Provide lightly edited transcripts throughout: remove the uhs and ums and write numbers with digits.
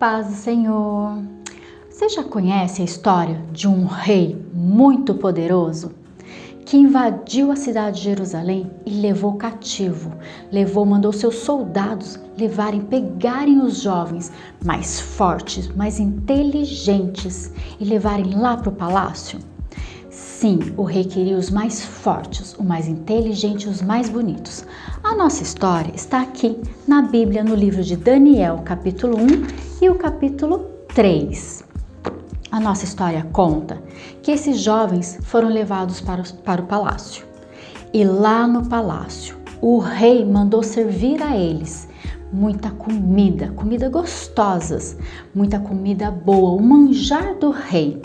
Paz do Senhor. Você já conhece a história de um rei muito poderoso que invadiu a cidade de Jerusalém e levou cativo, mandou seus soldados pegarem os jovens mais fortes, mais inteligentes e levarem lá para o palácio? Sim, o rei queria os mais fortes, os mais inteligentes, os mais bonitos. A nossa história está aqui na Bíblia, no livro de Daniel, capítulo 1 e o capítulo 3. A nossa história conta que esses jovens foram levados para o palácio. E lá no palácio, o rei mandou servir a eles muita comida gostosas, muita comida boa, o manjar do rei.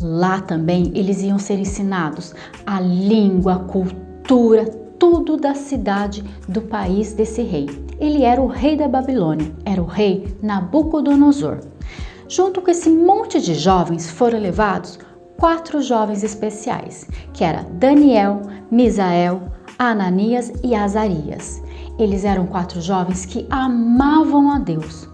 Lá também eles iam ser ensinados a língua, a cultura, tudo da cidade, do país desse rei. Ele era o rei da Babilônia, era o rei Nabucodonosor. Junto com esse monte de jovens foram levados 4 jovens especiais, que eram Daniel, Misael, Ananias e Azarias. Eles eram 4 jovens que amavam a Deus.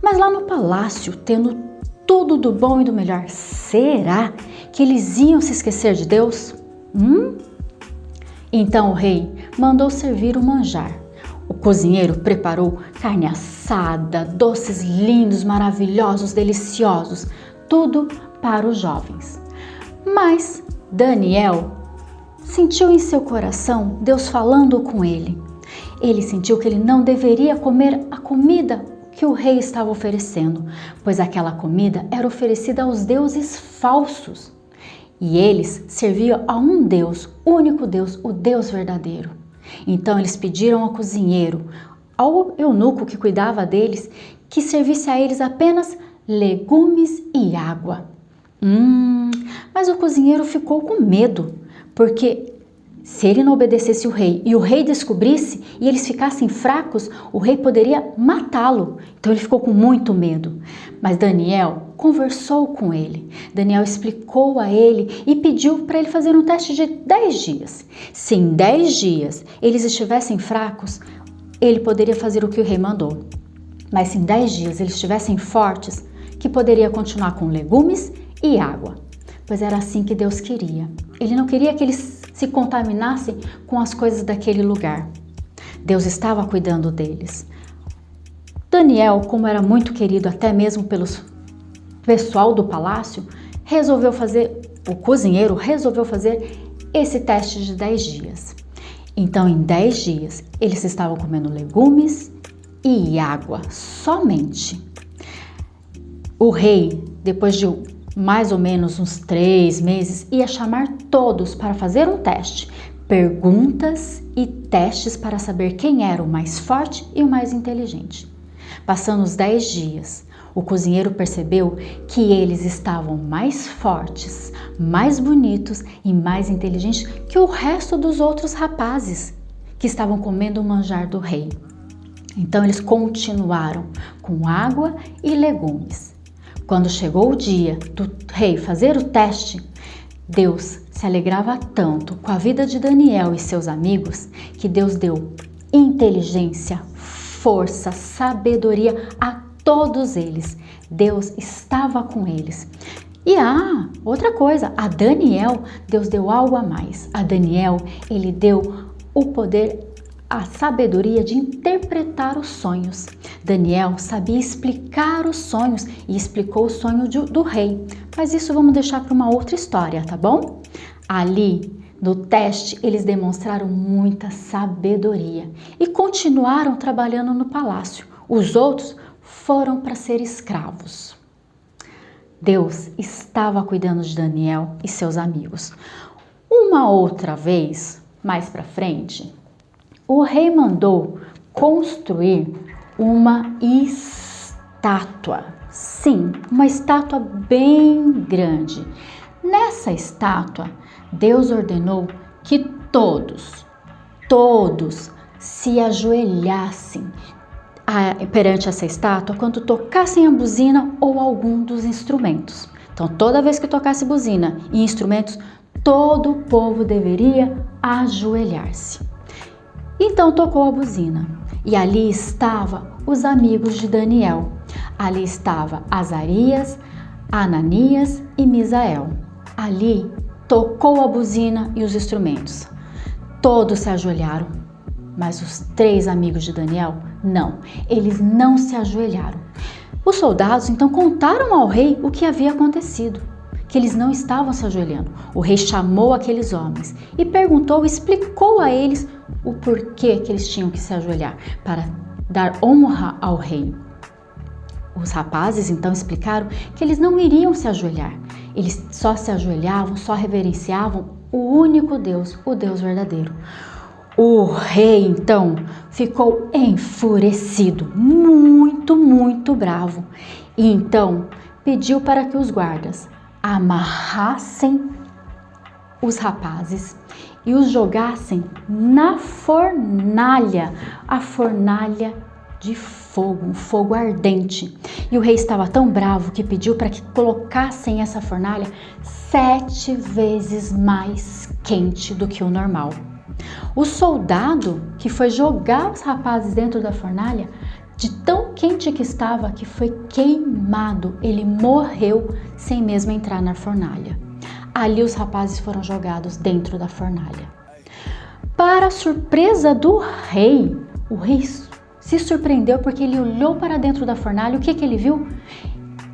Mas lá no palácio, tendo tudo do bom e do melhor, será que eles iam se esquecer de Deus? Então o rei mandou servir o manjar. O cozinheiro preparou carne assada, doces lindos, maravilhosos, deliciosos, tudo para os jovens. Mas Daniel sentiu em seu coração Deus falando com ele. Ele sentiu que ele não deveria comer a comida que o rei estava oferecendo, pois aquela comida era oferecida aos deuses falsos. E eles serviam a um Deus, único Deus, o Deus verdadeiro. Então eles pediram ao cozinheiro, ao eunuco que cuidava deles, que servisse a eles apenas legumes e água. Mas o cozinheiro ficou com medo, porque se ele não obedecesse o rei e o rei descobrisse e eles ficassem fracos, o rei poderia matá-lo. Então ele ficou com muito medo. Mas Daniel conversou com ele. Daniel explicou a ele e pediu para ele fazer um teste de 10 dias. Se em 10 dias eles estivessem fracos, ele poderia fazer o que o rei mandou. Mas se em 10 dias eles estivessem fortes, que poderia continuar com legumes e água. Pois era assim que Deus queria. Ele não queria que eles se contaminassem com as coisas daquele lugar. Deus estava cuidando deles. Daniel, como era muito querido até mesmo pelo pessoal do palácio, o cozinheiro resolveu fazer esse teste de 10 dias. Então, em 10 dias, eles estavam comendo legumes e água somente. O rei, depois de mais ou menos uns 3 meses, ia chamar todos para fazer um teste, perguntas e testes para saber quem era o mais forte e o mais inteligente. Passando os 10 dias, o cozinheiro percebeu que eles estavam mais fortes, mais bonitos e mais inteligentes que o resto dos outros rapazes que estavam comendo o manjar do rei. Então eles continuaram com água e legumes. Quando chegou o dia do rei fazer o teste, Deus se alegrava tanto com a vida de Daniel e seus amigos que Deus deu inteligência, força, sabedoria a todos eles. Deus estava com eles. E outra coisa, a Daniel, Deus deu algo a mais. A Daniel, ele deu o poder, a sabedoria de interpretar os sonhos. Daniel sabia explicar os sonhos e explicou o sonho do rei. Mas isso vamos deixar para uma outra história, tá bom? Ali, no teste, eles demonstraram muita sabedoria e continuaram trabalhando no palácio. Os outros foram para ser escravos. Deus estava cuidando de Daniel e seus amigos. Uma outra vez, mais para frente, o rei mandou construir uma estátua. Sim, uma estátua bem grande. Nessa estátua, Deus ordenou que todos se ajoelhassem perante essa estátua quando tocassem a buzina ou algum dos instrumentos. Então, toda vez que tocasse buzina e instrumentos, todo o povo deveria ajoelhar-se. Então tocou a buzina e ali estavam os amigos de Daniel. Ali estava Azarias, Ananias e Misael. Ali tocou a buzina e os instrumentos. Todos se ajoelharam, mas os 3 amigos de Daniel, não, eles não se ajoelharam. Os soldados então contaram ao rei o que havia acontecido, que eles não estavam se ajoelhando. O rei chamou aqueles homens e explicou a eles o porquê que eles tinham que se ajoelhar, para dar honra ao rei. Os rapazes então explicaram que eles não iriam se ajoelhar, eles só se ajoelhavam, só reverenciavam o único Deus, o Deus verdadeiro. O rei então ficou enfurecido, muito bravo, e então pediu para que os guardas amarrassem os rapazes e os jogassem na fornalha, a fornalha de fogo, um fogo ardente. E o rei estava tão bravo que pediu para que colocassem essa fornalha 7 vezes mais quente do que o normal. O soldado que foi jogar os rapazes dentro da fornalha, de tão quente que estava, que foi queimado, ele morreu sem mesmo entrar na fornalha. Ali os rapazes foram jogados dentro da fornalha. Para a surpresa do rei, o rei se surpreendeu porque ele olhou para dentro da fornalha. O que ele viu?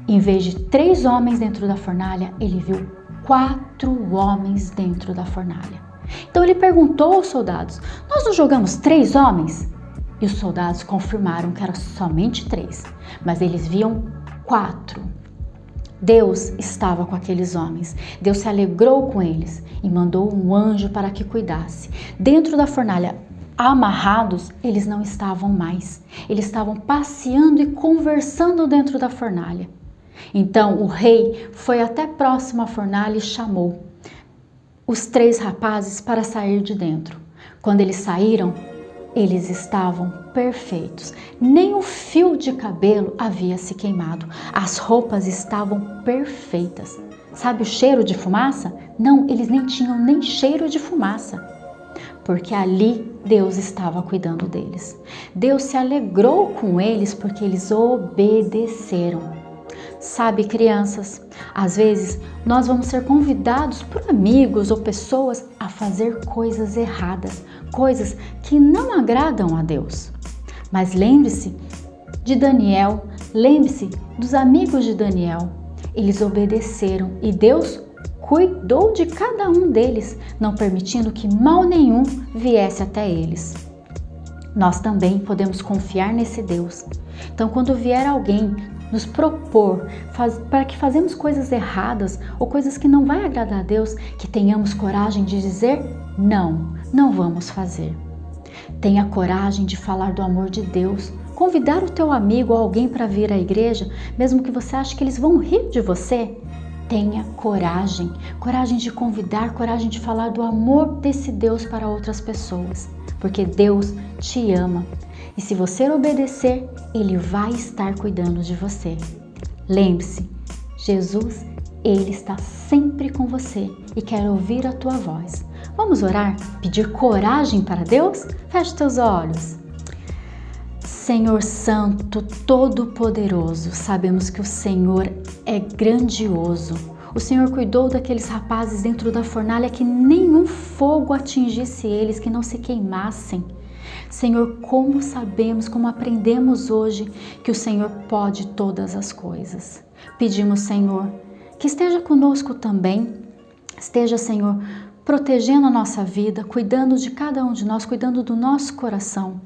Em vez de 3 homens dentro da fornalha, ele viu 4 homens dentro da fornalha. Então ele perguntou aos soldados: nós não jogamos 3 homens? E os soldados confirmaram que eram somente 3, mas eles viam 4. Deus estava com aqueles homens. Deus se alegrou com eles e mandou um anjo para que cuidasse. Dentro da fornalha, amarrados, eles não estavam mais. Eles estavam passeando e conversando dentro da fornalha. Então o rei foi até próximo à fornalha e chamou os 3 rapazes para sair de dentro. Quando eles saíram, eles estavam perfeitos. Nem um fio de cabelo havia se queimado. As roupas estavam perfeitas. Sabe o cheiro de fumaça? Não, eles nem tinham nem cheiro de fumaça, porque ali Deus estava cuidando deles. Deus se alegrou com eles porque eles obedeceram. Sabe, crianças, às vezes nós vamos ser convidados por amigos ou pessoas a fazer coisas erradas, coisas que não agradam a Deus. Mas lembre-se de Daniel, lembre-se dos amigos de Daniel. Eles obedeceram e Deus cuidou de cada um deles, não permitindo que mal nenhum viesse até eles. Nós também podemos confiar nesse Deus. Então, quando vier alguém nos propor para que fazemos coisas erradas ou coisas que não vai agradar a Deus, que tenhamos coragem de dizer não, não vamos fazer. Tenha coragem de falar do amor de Deus, convidar o teu amigo ou alguém para vir à igreja, mesmo que você ache que eles vão rir de você. Tenha coragem, coragem de convidar, coragem de falar do amor desse Deus para outras pessoas, porque Deus te ama. E se você obedecer, Ele vai estar cuidando de você. Lembre-se, Jesus, Ele está sempre com você e quer ouvir a tua voz. Vamos orar? Pedir coragem para Deus? Feche teus olhos. Senhor Santo, Todo-Poderoso, sabemos que o Senhor é grandioso. O Senhor cuidou daqueles rapazes dentro da fornalha, que nenhum fogo atingisse eles, que não se queimassem. Senhor, como sabemos, como aprendemos hoje que o Senhor pode todas as coisas. Pedimos, Senhor, que esteja conosco também, esteja, Senhor, protegendo a nossa vida, cuidando de cada um de nós, cuidando do nosso coração.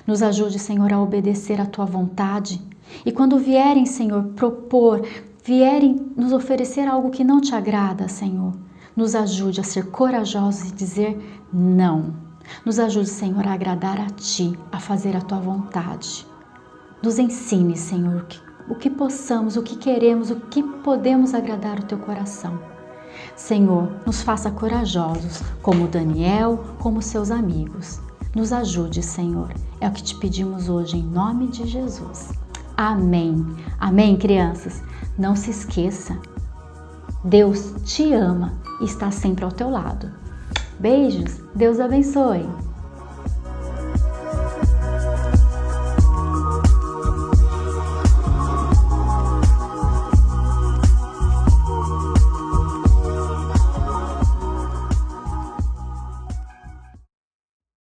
Nos ajude, Senhor, a obedecer à Tua vontade. E quando vierem, Senhor, vierem nos oferecer algo que não te agrada, Senhor, nos ajude a ser corajosos e dizer não. Nos ajude, Senhor, a agradar a Ti, a fazer a Tua vontade. Nos ensine, Senhor, o que possamos, o que queremos, o que podemos agradar o Teu coração. Senhor, nos faça corajosos, como Daniel, como seus amigos. Nos ajude, Senhor. É o que te pedimos hoje, em nome de Jesus. Amém. Amém, crianças? Não se esqueça, Deus te ama e está sempre ao teu lado. Beijos, Deus abençoe!